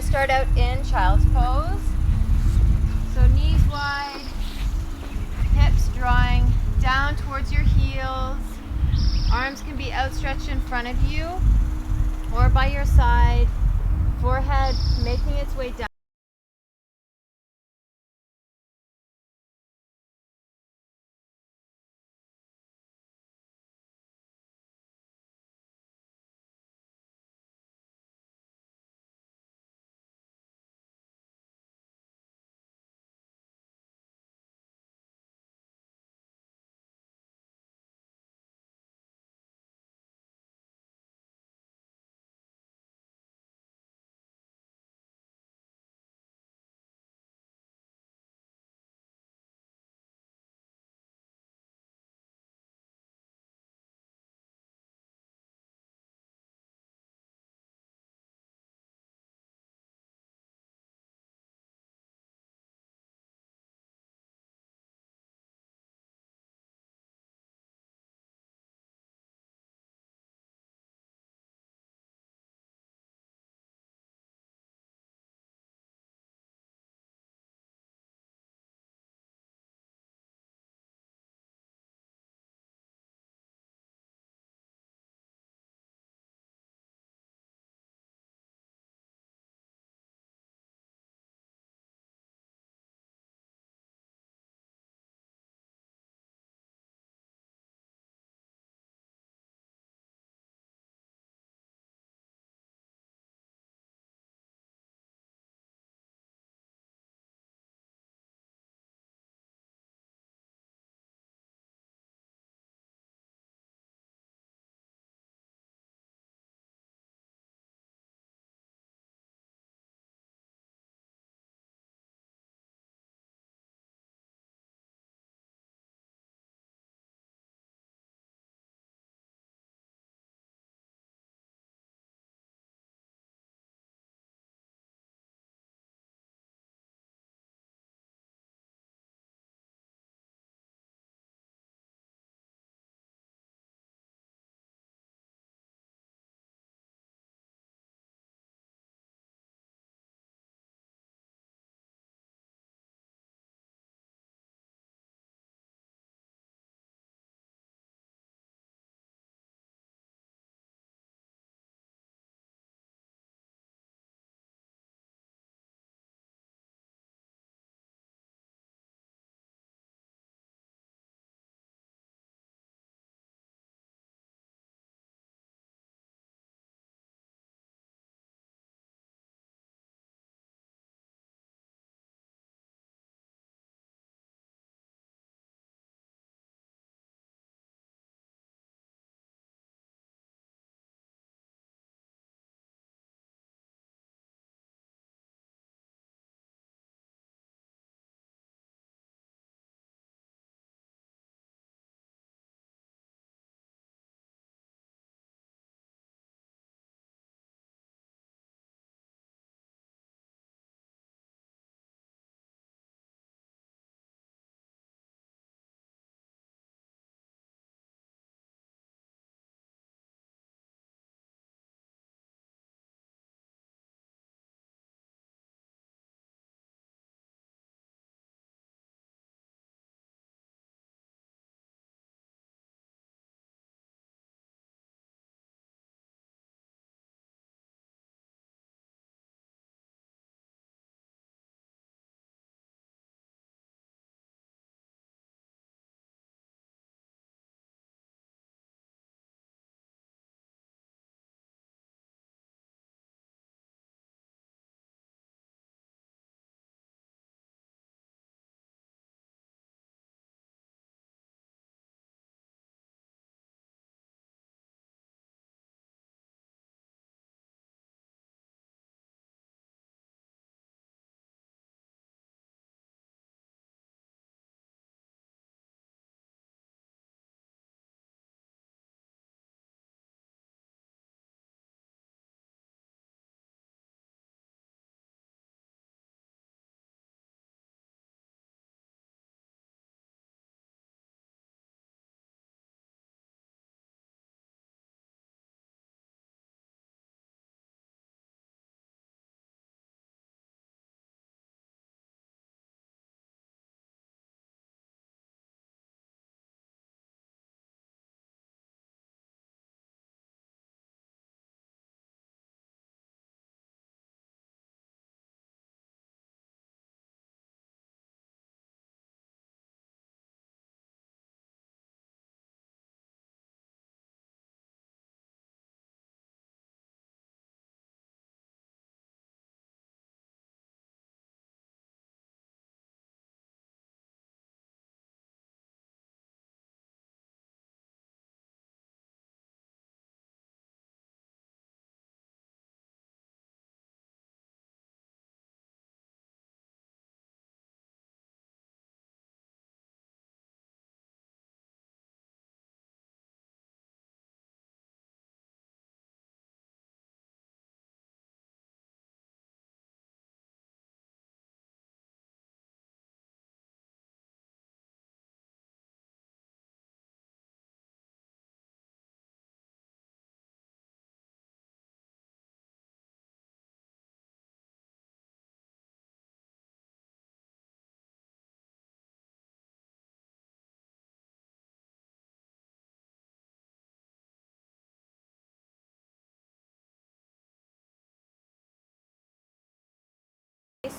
start out in child's pose. So knees wide, hips drawing down towards your heels. Arms can be outstretched in front of you or by your side. Forehead making its way down.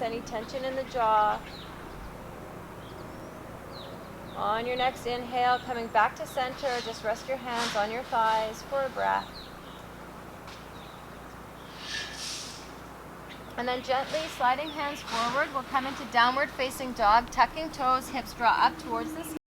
any tension in the jaw. On your next inhale, coming back to center, just rest your hands on your thighs for a breath. And then gently sliding hands forward, we'll come into downward facing dog, tucking toes, hips draw up towards the sky.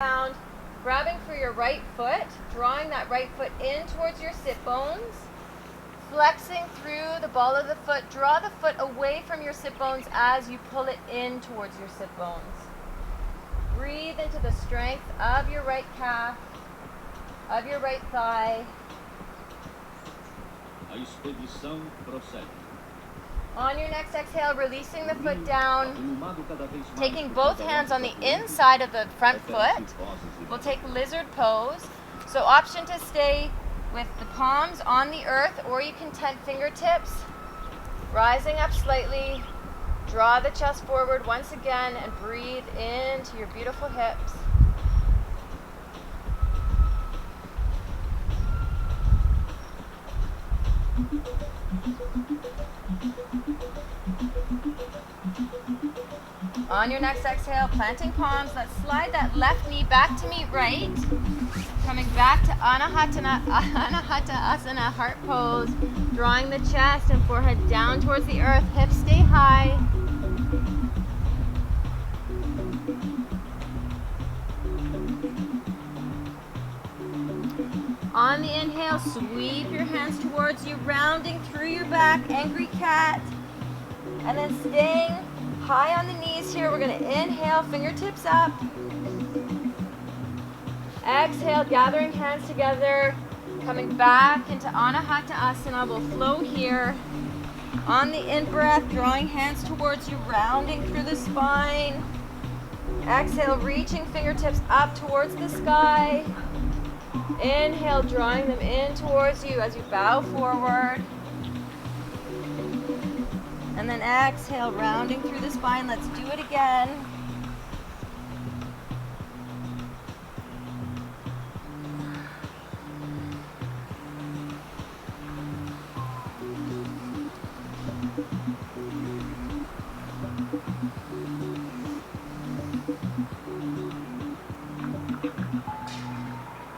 Down, grabbing for your right foot, drawing that right foot in towards your sit bones, flexing through the ball of the foot. Draw the foot away from your sit bones as you pull it in towards your sit bones. Breathe into the strength of your right calf, of your right thigh. A expedição prossegue. On your next exhale, releasing the foot down, taking both hands on the inside of the front foot. We'll take lizard pose. So option to stay with the palms on the earth, or you can tent fingertips, rising up slightly. Draw the chest forward once again and breathe into your beautiful hips. On your next exhale, planting palms, let's slide that left knee back to meet right. Coming back to Anahata Asana, heart pose, drawing the chest and forehead down towards the earth, hips stay high. On the inhale, sweep your hands towards you, rounding through your back, angry cat. And then staying high on the knees here. We're going to inhale, fingertips up. Exhale, gathering hands together. Coming back into Anahata Asana. We'll flow here. On the in-breath, drawing hands towards you, rounding through the spine. Exhale, reaching fingertips up towards the sky. Inhale, drawing them in towards you as you bow forward. And then exhale, rounding through the spine. Let's do it again.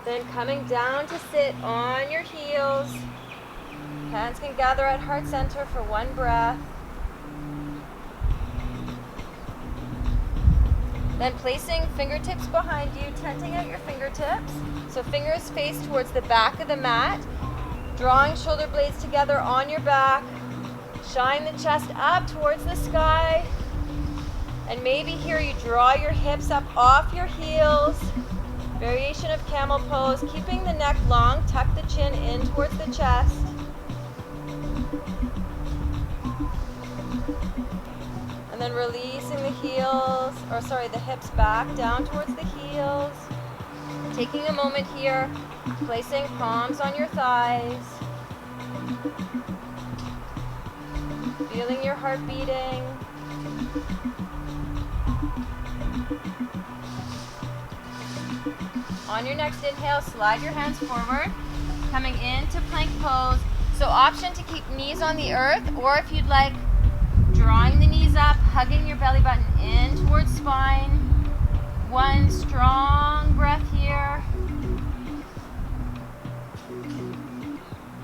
Then coming down to sit on your heels. Hands can gather at heart center for one breath. Then placing fingertips behind you, tenting out your fingertips. So fingers face towards the back of the mat. Drawing shoulder blades together on your back. Shine the chest up towards the sky. And maybe here you draw your hips up off your heels. Variation of camel pose, keeping the neck long, tuck the chin in towards the chest. And then releasing the hips back down towards the heels. Taking a moment here, placing palms on your thighs. Feeling your heart beating. On your next inhale, slide your hands forward, coming into plank pose. So option to keep knees on the earth, or if you'd like, drawing the knees up, hugging your belly button in towards spine. One strong breath here.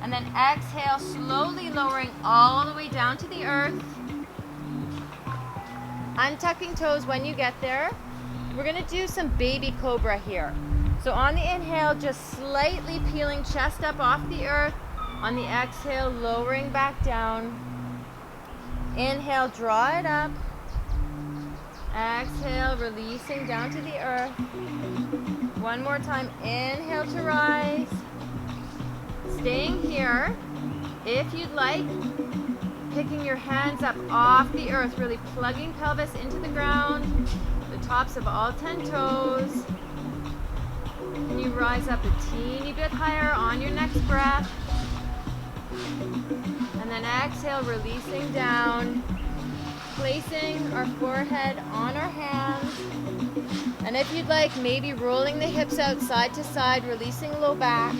And then exhale, slowly lowering all the way down to the earth. Untucking toes when you get there. We're going to do some baby cobra here. So on the inhale, just slightly peeling chest up off the earth. On the exhale, lowering back down. Inhale, draw it up. Exhale, releasing down to the earth. One more time, inhale to rise. Staying here. If you'd like, picking your hands up off the earth, really plugging pelvis into the ground, the tops of all 10 toes. Can you rise up a teeny bit higher on your next breath? And then exhale, releasing down, placing our forehead on our hands. And if you'd like, maybe rolling the hips out side to side, releasing low back.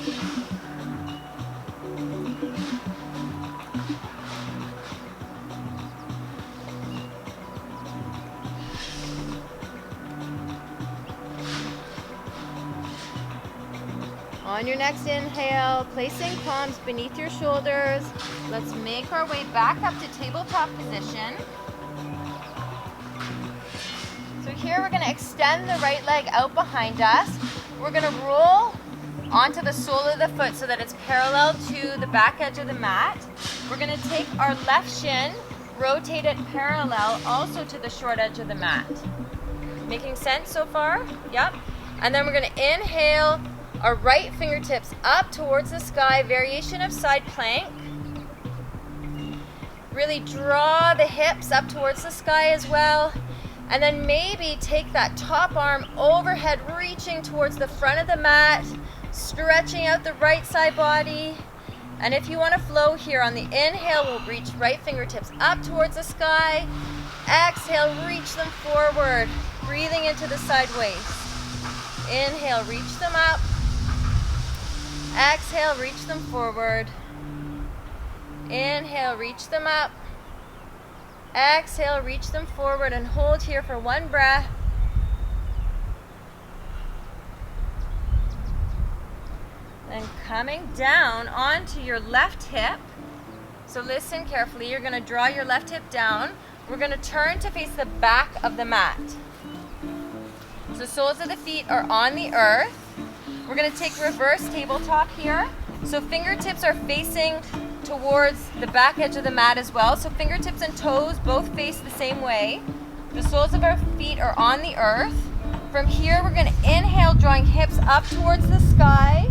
On your next inhale, placing palms beneath your shoulders. Let's make our way back up to tabletop position. So here here, we're gonna extend the right leg out behind us. We're gonna roll onto the sole of the foot so that it's parallel to the back edge of the mat. We're gonna take our left shin, rotate it parallel also to the short edge of the mat. Making sense so far? Yep. And then we're gonna inhale our right fingertips up towards the sky, variation of side plank. Really draw the hips up towards the sky as well. And then maybe take that top arm overhead, reaching towards the front of the mat, stretching out the right side body. And if you want to flow here on the inhale, we'll reach right fingertips up towards the sky. Exhale, reach them forward, breathing into the side waist. Inhale, reach them up. Exhale, reach them forward. Inhale, reach them up. Exhale, reach them forward, and hold here for one breath. Then coming down onto your left hip. So listen carefully. You're going to draw your left hip down. We're going to turn to face the back of the mat. So soles of the feet are on the earth. We're going to take reverse tabletop here. So fingertips are facing towards the back edge of the mat as well. So fingertips and toes both face the same way. The soles of our feet are on the earth. From here, we're going to inhale, drawing hips up towards the sky.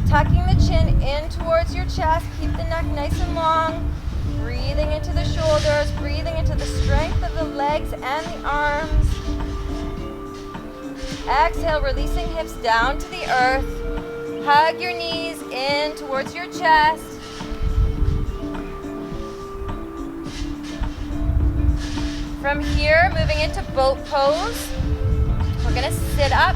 Tucking the chin in towards your chest. Keep the neck nice and long. Breathing into the shoulders. Breathing into the strength of the legs and the arms. Exhale, releasing hips down to the earth. Hug your knees in towards your chest. From here, moving into boat pose. We're going to sit up,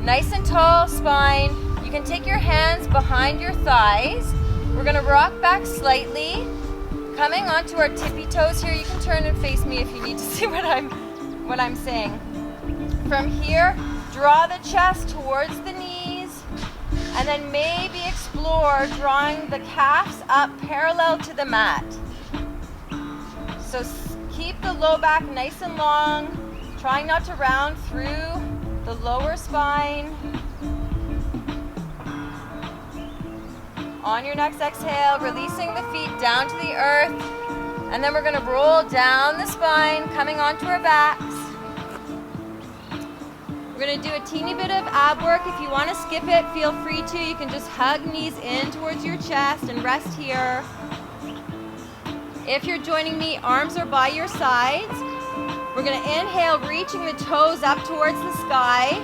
nice and tall spine. You can take your hands behind your thighs. We're going to rock back slightly. Coming onto our tippy toes here. You can turn and face me if you need to see what I'm saying. From here, draw the chest towards the knees. And then maybe explore drawing the calves up parallel to the mat. So keep the low back nice and long. Trying not to round through the lower spine. On your next exhale, releasing the feet down to the earth. And then we're going to roll down the spine, coming onto our backs. We're going to do a teeny bit of ab work. If you want to skip it, feel free to. You can just hug knees in towards your chest and rest here. If you're joining me, arms are by your sides. We're going to inhale, reaching the toes up towards the sky.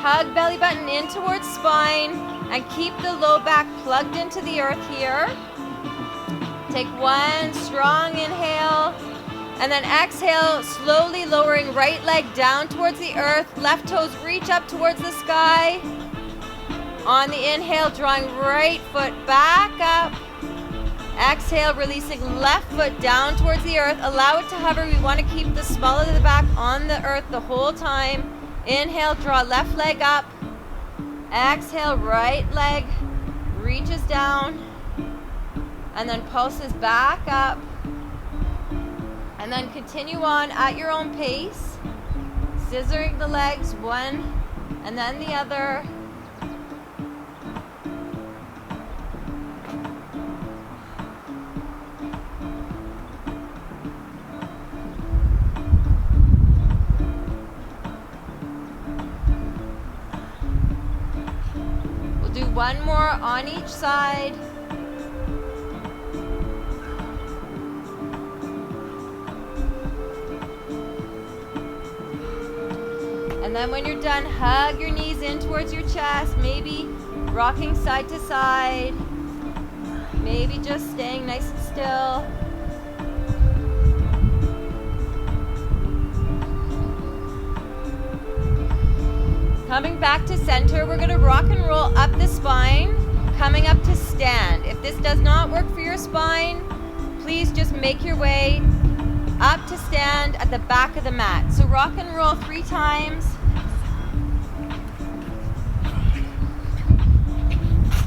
Hug belly button in towards spine. And keep the low back plugged into the earth here. Take one strong inhale. And then exhale, slowly lowering right leg down towards the earth. Left toes reach up towards the sky. On the inhale, drawing right foot back up. Exhale, releasing left foot down towards the earth. Allow it to hover. We want to keep the small of the back on the earth the whole time. Inhale, draw left leg up. Exhale, right leg reaches down and then pulses back up. And then continue on at your own pace, scissoring the legs one and then the other. Do one more on each side. And then when you're done, hug your knees in towards your chest, maybe rocking side to side, maybe just staying nice and still. Coming back to center, we're going to rock and roll up the spine, coming up to stand. If this does not work for your spine, please just make your way up to stand at the back of the mat. So rock and roll 3 times.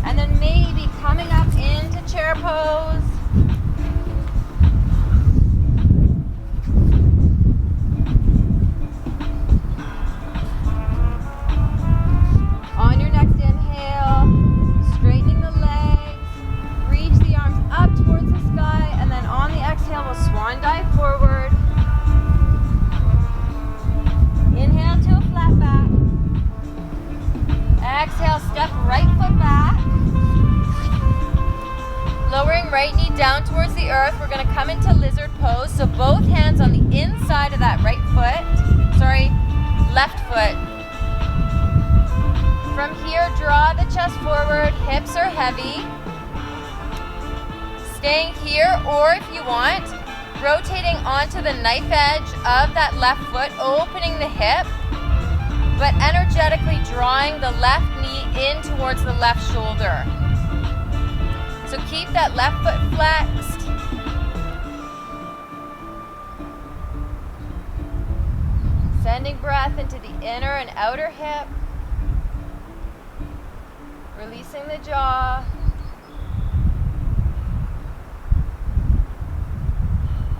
And then maybe coming up into chair pose. pose. So both hands on the inside of that left foot. From here, draw the chest forward, hips are heavy. Staying here, or if you want, rotating onto the knife edge of that left foot, opening the hip, but energetically drawing the left knee in towards the left shoulder. So keep that left foot flexed. Sending breath into the inner and outer hip. Releasing the jaw.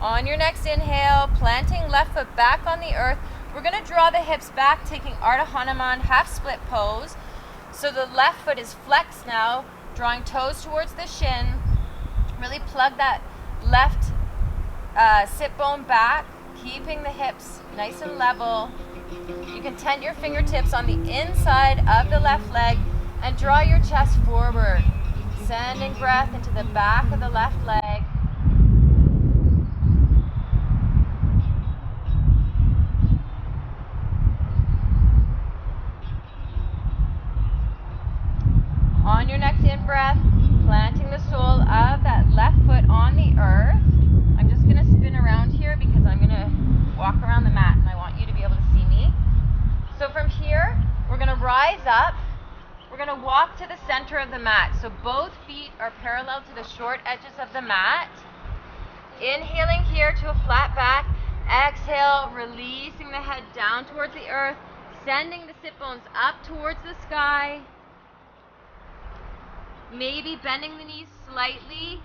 On your next inhale, planting left foot back on the earth. We're going to draw the hips back, taking Ardha Hanuman, half split pose. So the left foot is flexed now, drawing toes towards the shin. Really plug that left sit bone back, keeping the hips nice and level. You can tent your fingertips on the inside of the left leg and draw your chest forward. Sending breath into the back of the left leg. On your next in-breath, planting the sole of that left foot on the earth. I'm just going to spin around here because I'm going to walk around the mat and I want you to be able to see me. So from here, we're going to rise up. We're going to walk to the center of the mat. So both feet are parallel to the short edges of the mat. Inhaling here to a flat back. Exhale, releasing the head down towards the earth, sending the sit bones up towards the sky. Maybe bending the knees slightly,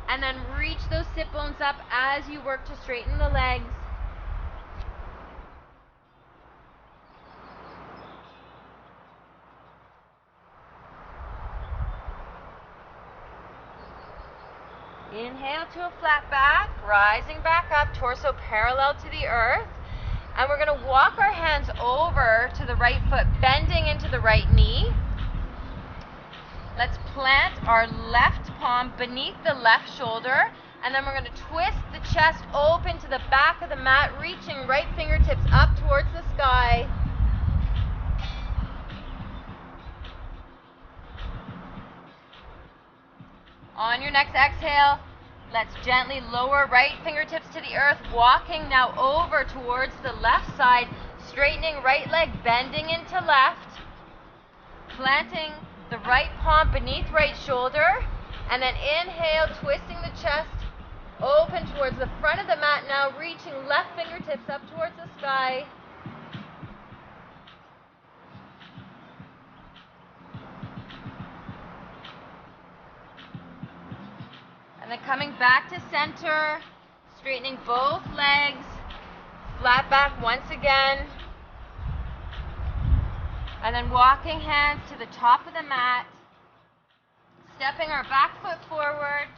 and then reach those sit bones up as you work to straighten the legs. Inhale to a flat back, rising back up, torso parallel to the earth. And we're going to walk our hands over to the right foot, bending into the right knee. Let's plant our left palm beneath the left shoulder, and then we're going to twist the chest open to the back of the mat, reaching right fingertips up towards the sky. On your next exhale, let's gently lower right fingertips to the earth, walking now over towards the left side, straightening right leg, bending into left, planting the right palm beneath right shoulder, and then inhale, twisting the chest open towards the front of the mat, now reaching left fingertips up towards the sky. And then coming back to center, straightening both legs, flat back once again. And then walking hands to the top of the mat, stepping our back foot forward,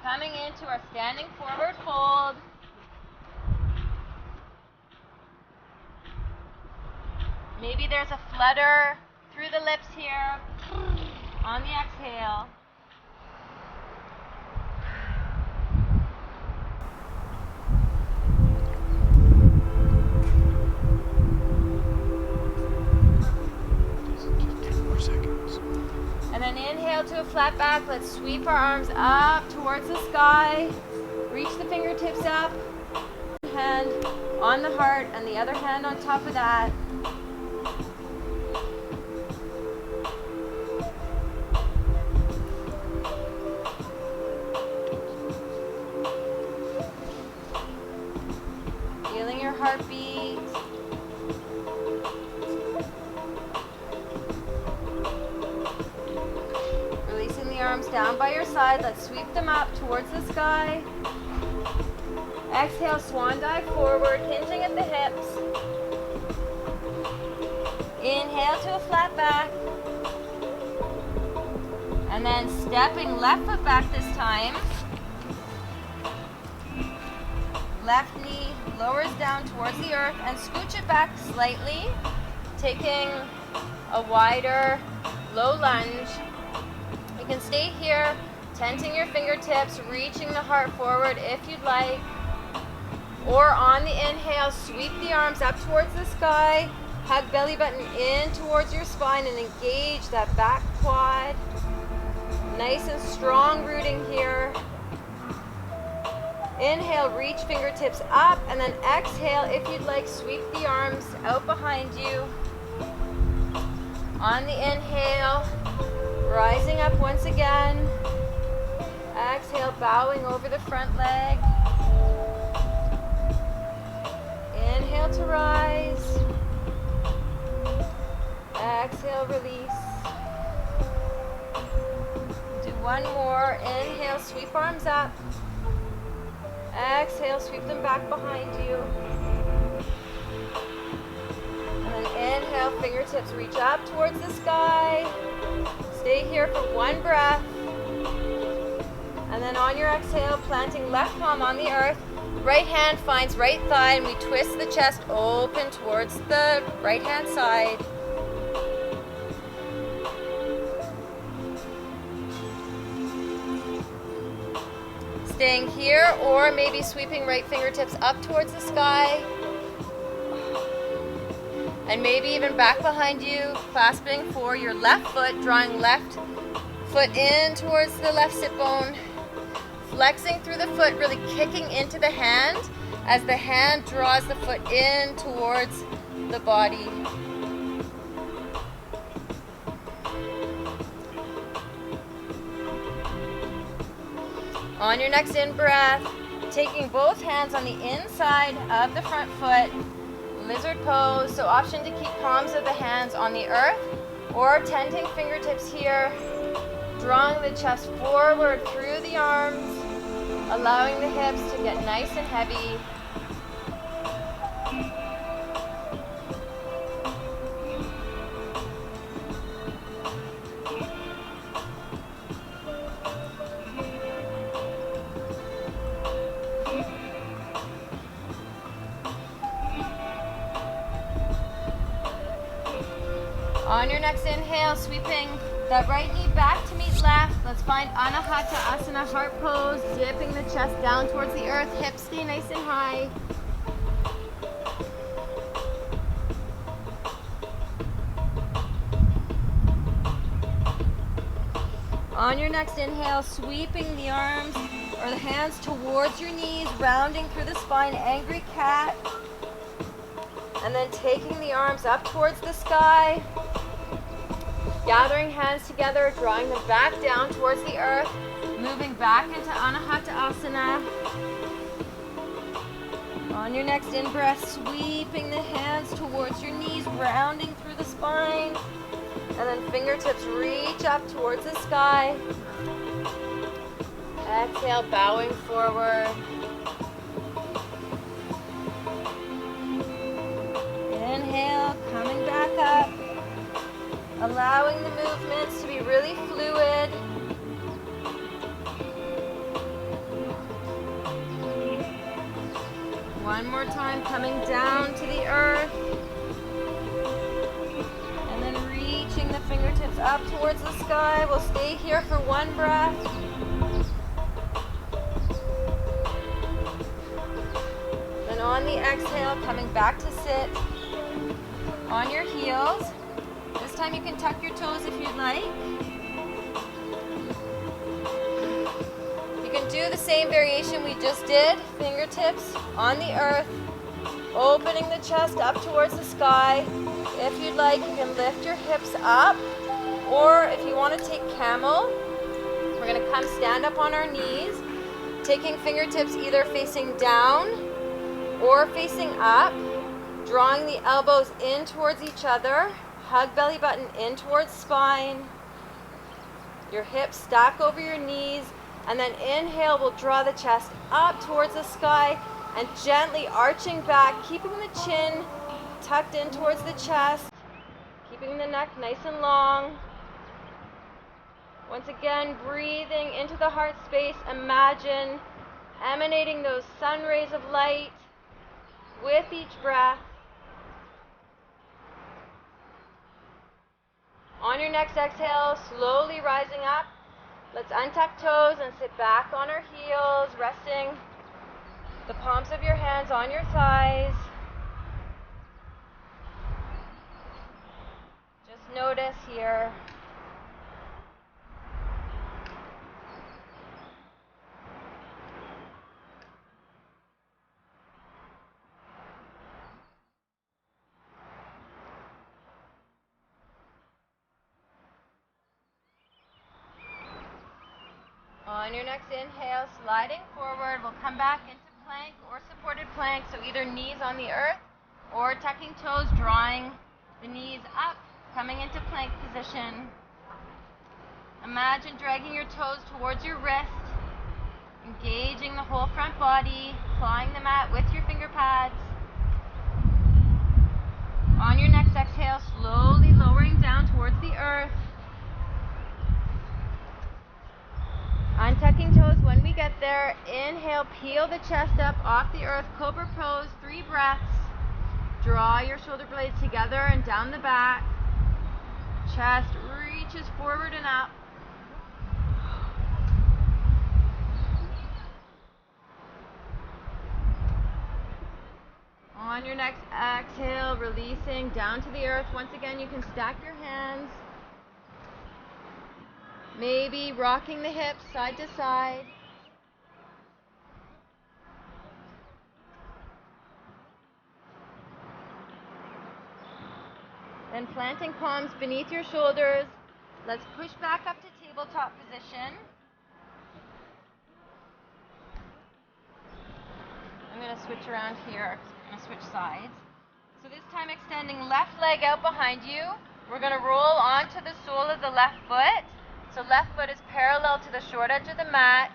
coming into our standing forward fold. Maybe there's a flutter through the lips here on the exhale. And then inhale to a flat back. Let's sweep our arms up towards the sky. Reach the fingertips up. Hand on the heart and the other hand on top of that. Feeling your heartbeat. Arms down by your side. Let's sweep them up towards the sky. Exhale, swan dive forward, hinging at the hips. Inhale to a flat back. And then stepping left foot back this time. Left knee lowers down towards the earth and scooch it back slightly, taking a wider low lunge. You can stay here, tenting your fingertips, reaching the heart forward if you'd like. Or on the inhale, sweep the arms up towards the sky, hug belly button in towards your spine and engage that back quad. Nice and strong rooting here. Inhale, reach fingertips up, and then exhale, if you'd like, sweep the arms out behind you. On the inhale, rising up once again. Exhale, bowing over the front leg. Inhale to rise. Exhale, release. Do one more. Inhale, sweep arms up. Exhale, sweep them back behind you. And then inhale, fingertips reach up towards the sky. Stay here for one breath. And then on your exhale, planting left palm on the earth, right hand finds right thigh, and we twist the chest open towards the right hand side. Staying here, or maybe sweeping right fingertips up towards the sky. And maybe even back behind you, clasping for your left foot, drawing left foot in towards the left sit bone. Flexing through the foot, really kicking into the hand as the hand draws the foot in towards the body. On your next in-breath, taking both hands on the inside of the front foot, lizard pose. So option to keep palms of the hands on the earth, or tenting fingertips here, drawing the chest forward through the arms, allowing the hips to get nice and heavy. On your next inhale, sweeping that right knee back to meet left. Let's find Anahata Asana, heart pose, dipping the chest down towards the earth, hips stay nice and high. On your next inhale, sweeping the arms or the hands towards your knees, rounding through the spine, angry cat. And then taking the arms up towards the sky. Gathering hands together, drawing them back down towards the earth, moving back into Anahata Asana. On your next in-breath, sweeping the hands towards your knees, rounding through the spine, and then fingertips reach up towards the sky. Exhale, bowing forward. Inhale, coming back up. Allowing the movements to be really fluid. One more time, coming down to the earth. And then reaching the fingertips up towards the sky. We'll stay here for one breath. Then on the exhale, coming back to sit on your heels. This time you can tuck your toes if you'd like. You can do the same variation we just did. Fingertips on the earth, opening the chest up towards the sky. If you'd like, you can lift your hips up. Or if you want to take camel, we're going to come stand up on our knees, taking fingertips either facing down or facing up, drawing the elbows in towards each other. Hug belly button in towards spine. Your hips stack over your knees. And then inhale, we'll draw the chest up towards the sky and gently arching back, keeping the chin tucked in towards the chest, keeping the neck nice and long. Once again, breathing into the heart space. Imagine emanating those sun rays of light with each breath. On your next exhale, slowly rising up. Let's untuck toes and sit back on our heels, resting The palms of your hands on your thighs. Just notice here. On your next inhale, sliding forward, we'll come back into plank or supported plank, so either knees on the earth or tucking toes, drawing the knees up, coming into plank position. Imagine dragging your toes towards your wrist, engaging the whole front body, clawing the mat with your finger pads. On your next exhale, slowly lowering down towards the earth. Untucking toes when we get there. Inhale, peel the chest up off the earth. Cobra pose, 3 breaths. Draw your shoulder blades together and down the back. Chest reaches forward and up. On your next exhale, releasing down to the earth. Once again, you can stack your hands. Maybe rocking the hips side to side. Then planting palms beneath your shoulders. Let's push back up to tabletop position. I'm going to switch around here. I'm going to switch sides. So this time extending left leg out behind you. We're going to roll onto the sole of the left foot. So left foot is parallel to the short edge of the mat.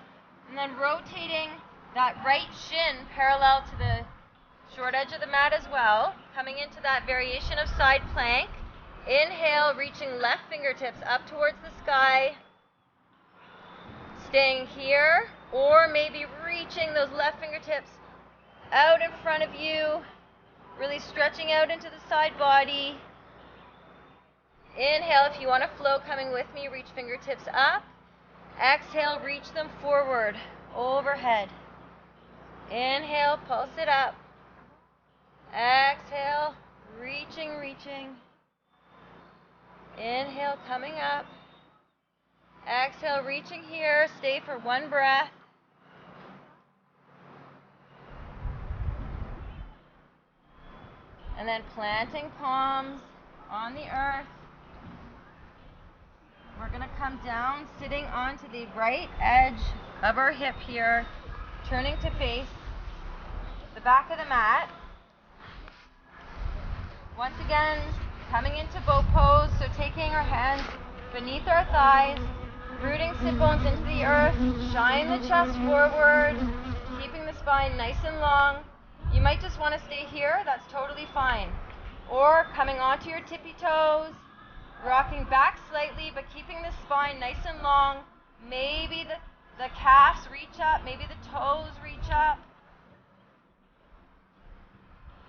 And then rotating that right shin parallel to the short edge of the mat as well. Coming into that variation of side plank. Inhale, reaching left fingertips up towards the sky. Staying here, or maybe reaching those left fingertips out in front of you. Really stretching out into the side body. Inhale, if you want to flow, coming with me, reach fingertips up. Exhale, reach them forward, overhead. Inhale, pulse it up. Exhale, reaching. Inhale, coming up. Exhale, reaching here. Stay for 1 breath. And then planting palms on the earth. We're going to come down, sitting onto the right edge of our hip here, turning to face the back of the mat. Once again, coming into boat pose, so taking our hands beneath our thighs, rooting sit bones into the earth, shine the chest forward, keeping the spine nice and long. You might just want to stay here, that's totally fine. Or coming onto your tippy toes, rocking back slightly, but keeping the spine nice and long. Maybe the calves reach up, maybe the toes reach up.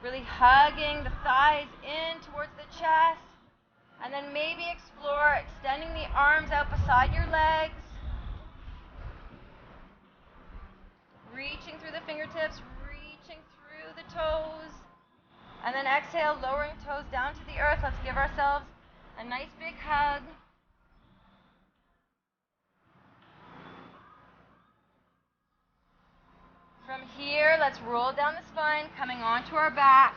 Really hugging the thighs in towards the chest. And then maybe explore extending the arms out beside your legs. Reaching through the fingertips, reaching through the toes. And then exhale, lowering toes down to the earth. Let's give ourselves a nice big hug. From here, let's roll down the spine, coming onto our back.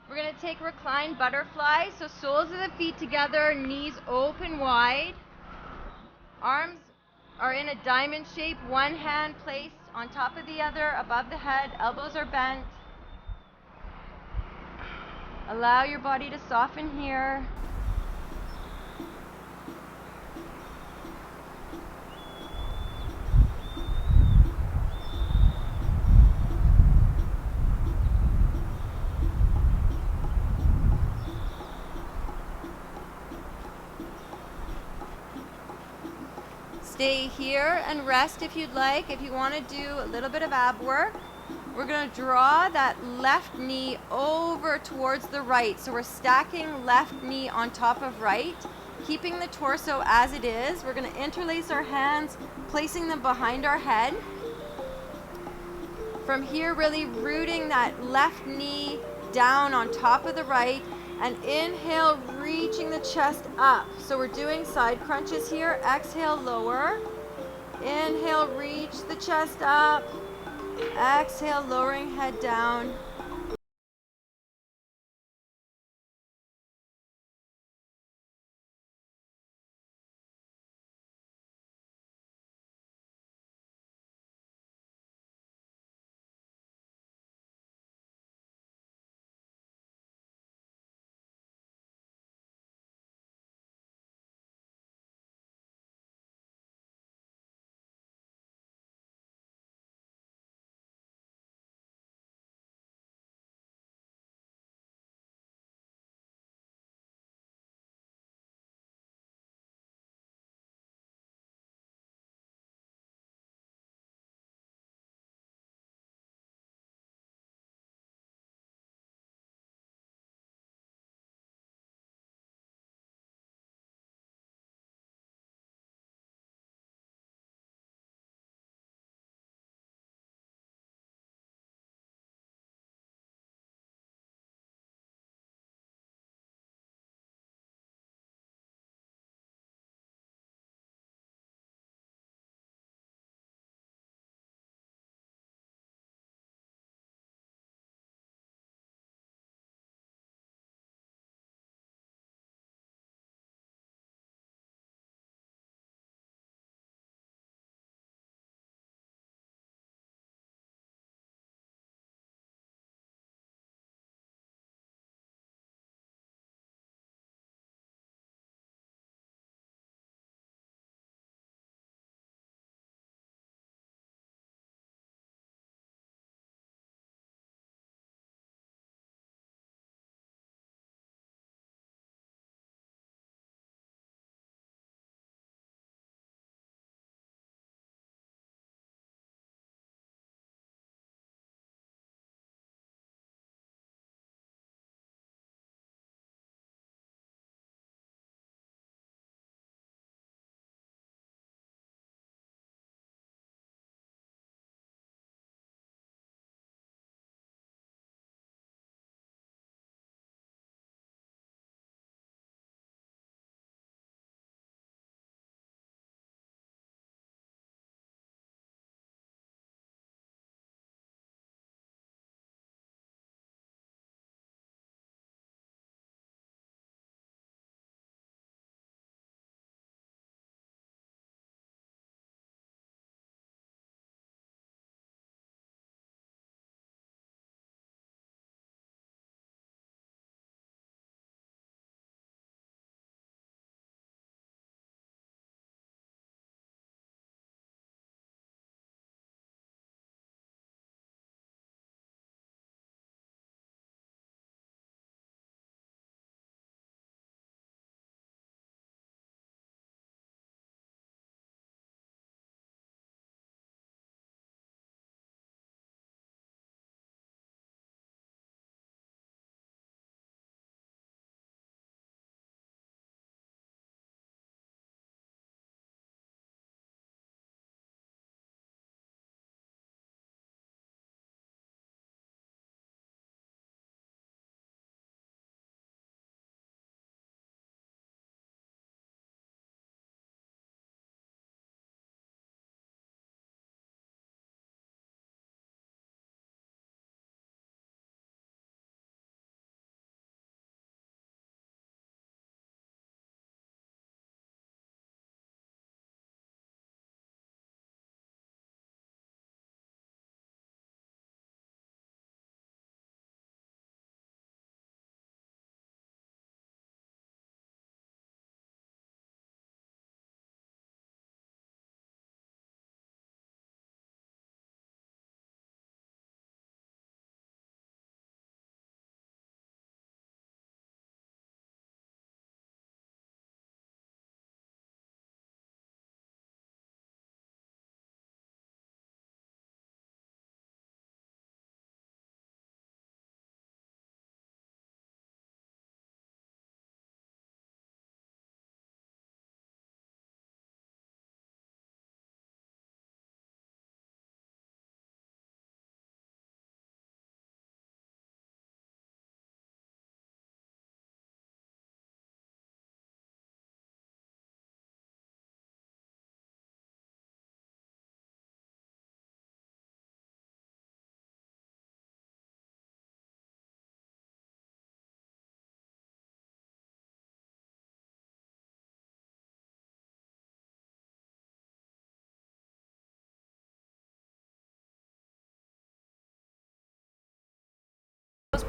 We're going to take reclined butterfly, so soles of the feet together, knees open wide. Arms are in a diamond shape, one hand placed on top of the other, above the head, elbows are bent. Allow your body to soften here. Stay here and rest if you'd like. If you want to do a little bit of ab work, we're going to draw that left knee over towards the right. So we're stacking left knee on top of right, keeping the torso as it is. We're going to interlace our hands, placing them behind our head. From here, really rooting that left knee down on top of the right, and inhale, reaching the chest up. So we're doing side crunches here. Exhale, lower. Inhale, reach the chest up. Exhale, lowering head down.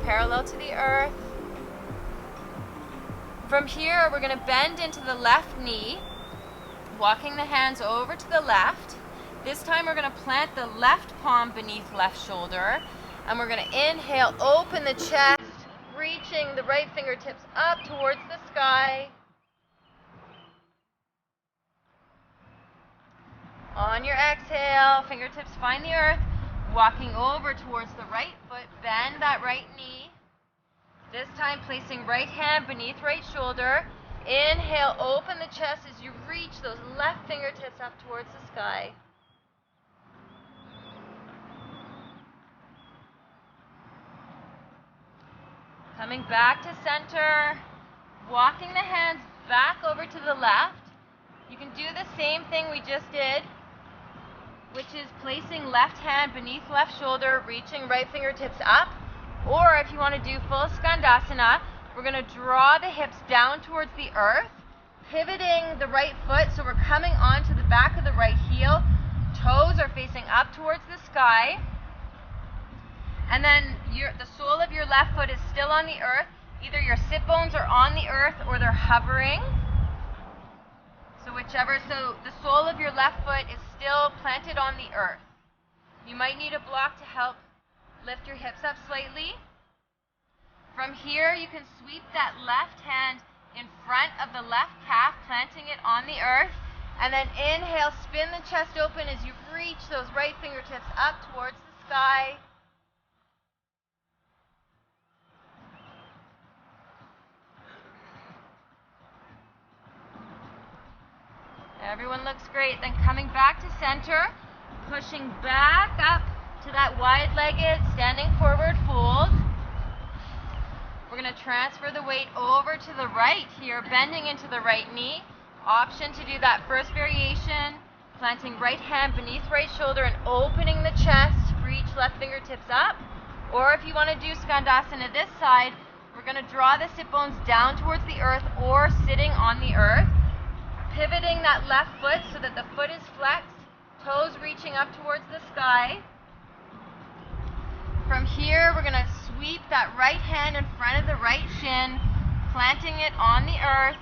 parallel to the earth. From here, we're going to bend into the left knee, walking the hands over to the left. This time we're going to plant the left palm beneath left shoulder, and we're going to inhale, open the chest, reaching the right fingertips up towards the sky. On your exhale, fingertips find the earth, walking over towards the right foot, bend that right knee. This time placing right hand beneath right shoulder. Inhale, open the chest as you reach those left fingertips up towards the sky. Coming back to center, walking the hands back over to the left. You can do the same thing we just did, which is placing left hand beneath left shoulder, reaching right fingertips up. Or if you want to do full skandasana, we're going to draw the hips down towards the earth, pivoting the right foot, so we're coming onto the back of the right heel. Toes are facing up towards the sky. And then the sole of your left foot is still on the earth. Either your sit bones are on the earth or they're hovering. So whichever, so the sole of your left foot is still planted on the earth. You might need a block to help lift your hips up slightly. From here, you can sweep that left hand in front of the left calf, planting it on the earth. And then inhale, spin the chest open as you reach those right fingertips up towards the sky. Everyone looks great. Then coming back to center, pushing back up to that wide-legged, standing forward fold. We're going to transfer the weight over to the right here, bending into the right knee. Option to do that first variation, planting right hand beneath right shoulder and opening the chest, reach left fingertips up. Or if you want to do skandasana this side, we're going to draw the sit bones down towards the earth or sitting on the earth, pivoting that left foot so that the foot is flexed, toes reaching up towards the sky. From here, we're going to sweep that right hand in front of the right shin, planting it on the earth,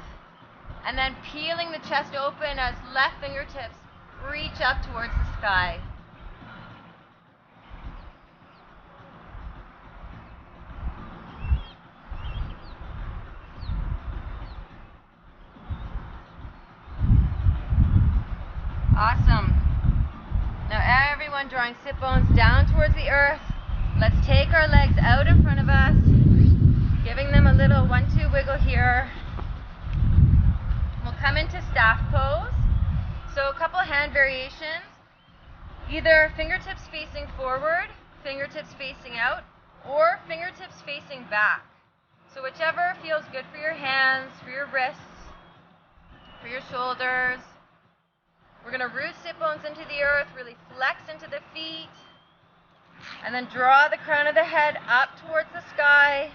and then peeling the chest open as left fingertips reach up towards the sky. Awesome. Now everyone drawing sit bones down towards the earth. Let's take our legs out in front of us, giving them a little 1-2 wiggle here. We'll come into staff pose. So a couple hand variations. Either fingertips facing forward, fingertips facing out, or fingertips facing back. So whichever feels good for your hands, for your wrists, for your shoulders. We're going to root sit bones into the earth, really flex into the feet. And then draw the crown of the head up towards the sky.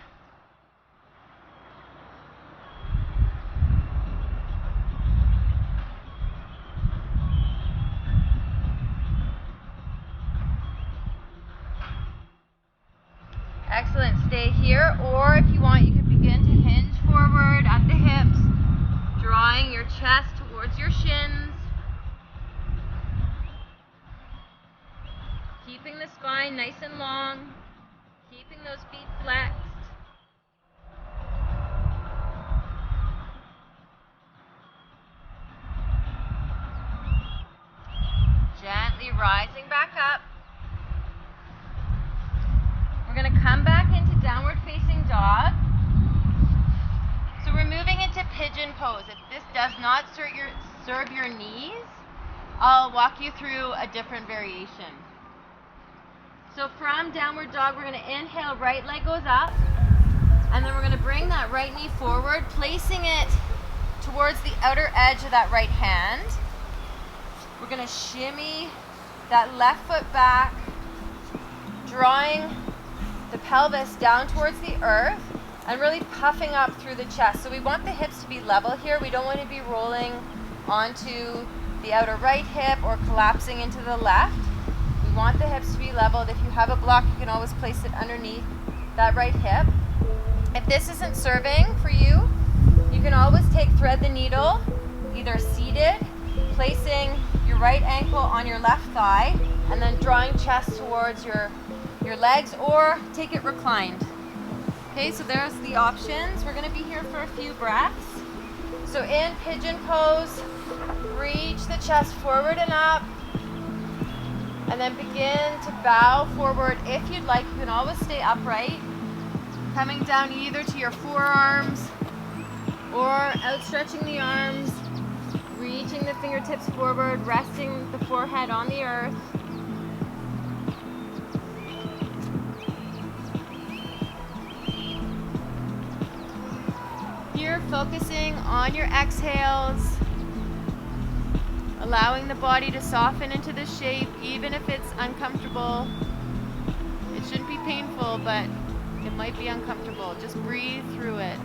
Excellent. Stay here, or if you want, you can begin to hinge forward at the hips, drawing your chest towards your shins. Keeping the spine nice and long, keeping those feet flexed. Gently rising back up. We're going to come back into downward facing dog. So we're moving into pigeon pose. If this does not serve your knees, I'll walk you through a different variation. So from downward dog, we're going to inhale, right leg goes up, and then we're going to bring that right knee forward, placing it towards the outer edge of that right hand. We're going to shimmy that left foot back, drawing the pelvis down towards the earth and really puffing up through the chest. So we want the hips to be level here. We don't want to be rolling onto the outer right hip or collapsing into the left. We want the hips to be leveled. If you have a block, you can always place it underneath that right hip. If this isn't serving for you, you can always thread the needle, either seated, placing your right ankle on your left thigh, and then drawing chest towards your legs, or take it reclined. Okay, so there's the options. We're going to be here for a few breaths. So in pigeon pose, reach the chest forward and up, and then begin to bow forward. If you'd like, you can always stay upright, coming down either to your forearms or outstretching the arms, reaching the fingertips forward, resting the forehead on the earth. Here, focusing on your exhales, allowing the body to soften into the shape, even if it's uncomfortable. It shouldn't be painful, but it might be uncomfortable. Just breathe through it.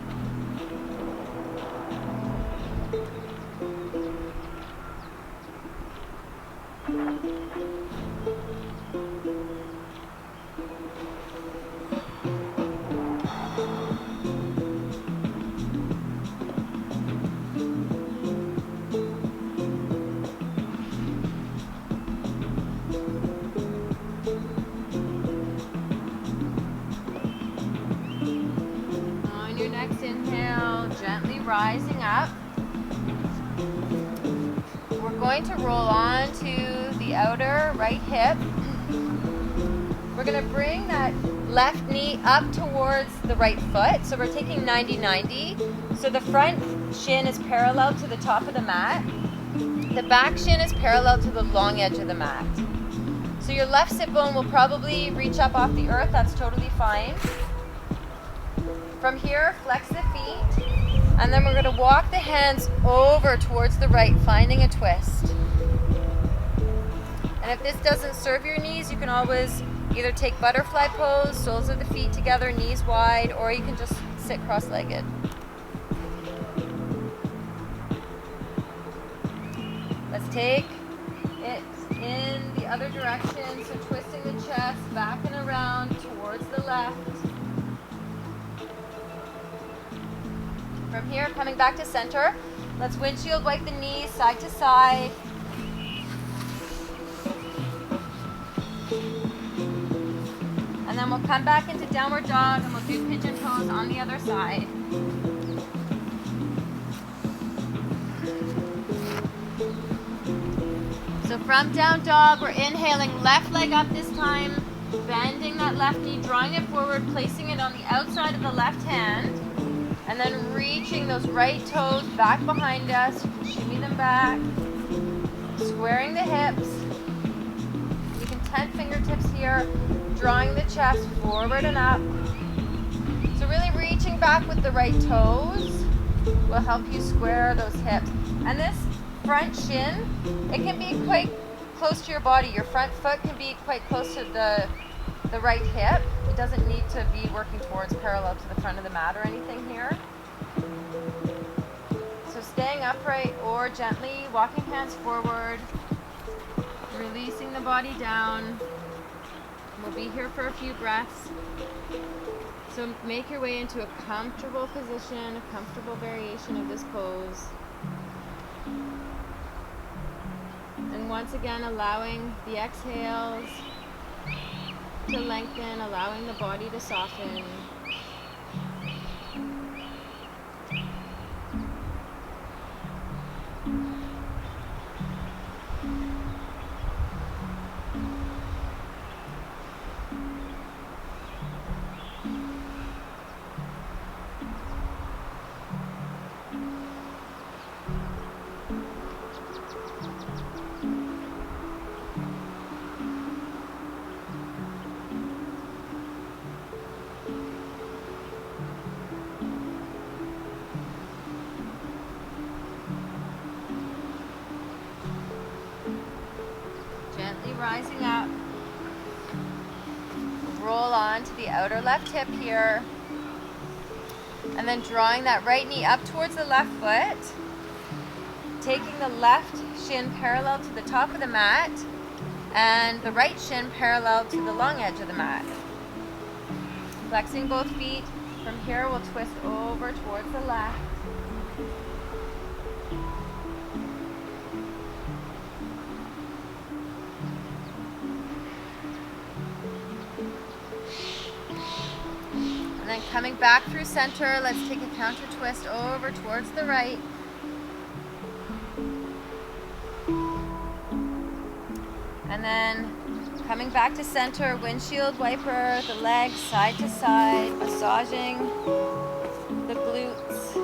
Rising up. We're going to roll on to the outer right hip. We're going to bring that left knee up towards the right foot. So we're taking 90-90. So the front shin is parallel to the top of the mat. The back shin is parallel to the long edge of the mat. So your left sit bone will probably reach up off the earth. That's totally fine. From here, flex the feet. And then we're going to walk the hands over towards the right, finding a twist. And if this doesn't serve your knees, you can always either take butterfly pose, soles of the feet together, knees wide, or you can just sit cross-legged. Let's take it in the other direction, so twisting the chest back and around towards the left. From here, coming back to center, let's windshield wipe the knees side to side. And then we'll come back into downward dog and we'll do pigeon pose on the other side. So from down dog, we're inhaling left leg up this time, bending that left knee, drawing it forward, placing it on the outside of the left hand. And then reaching those right toes back behind us, shimmy them back, squaring the hips. You can tent fingertips here, drawing the chest forward and up. So really reaching back with the right toes will help you square those hips. And this front shin, it can be quite close to your body. Your front foot can be quite close to the right hip. It doesn't need to be working towards parallel to the front of the mat or anything here. So staying upright or gently walking hands forward, releasing the body down. We'll be here for a few breaths. So make your way into a comfortable position, a comfortable variation of this pose. And once again, allowing the exhales to lengthen, allowing the body to soften. Rising up, roll on to the outer left hip here, and then drawing that right knee up towards the left foot, taking the left shin parallel to the top of the mat and the right shin parallel to the long edge of the mat. Flexing both feet. From here, we'll twist over towards the left. And then coming back through center, let's take a counter twist over towards the right. And then coming back to center, windshield wiper, the legs side to side, massaging the glutes.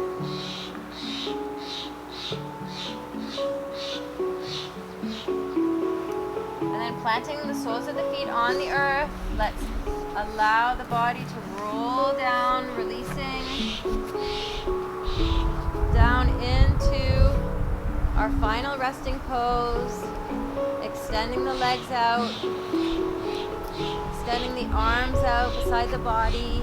And then planting the soles of the feet on the earth. Let's allow the body to roll down, releasing down into our final resting pose. Extending the legs out, extending the arms out beside the body,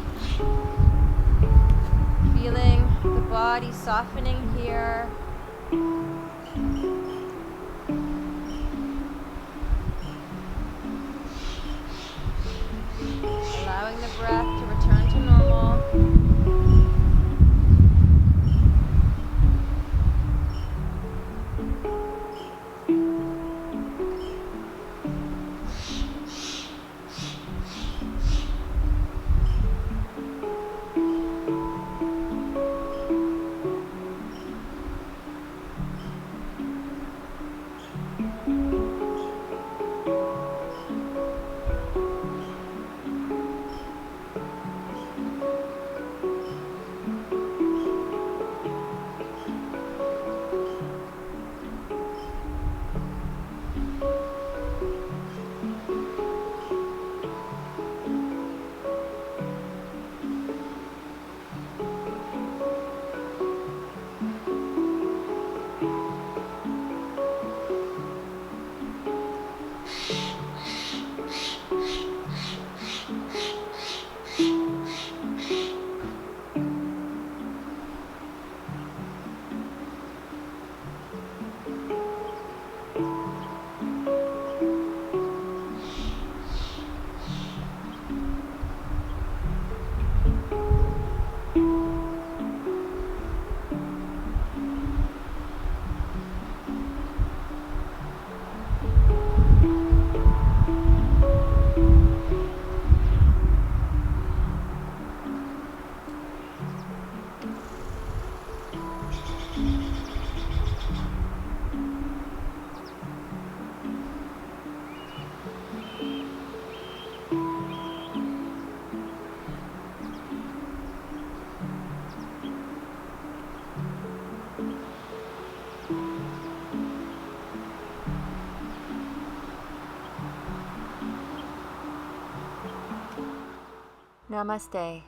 feeling the body softening here. Allowing the breath to return to normal. Namaste.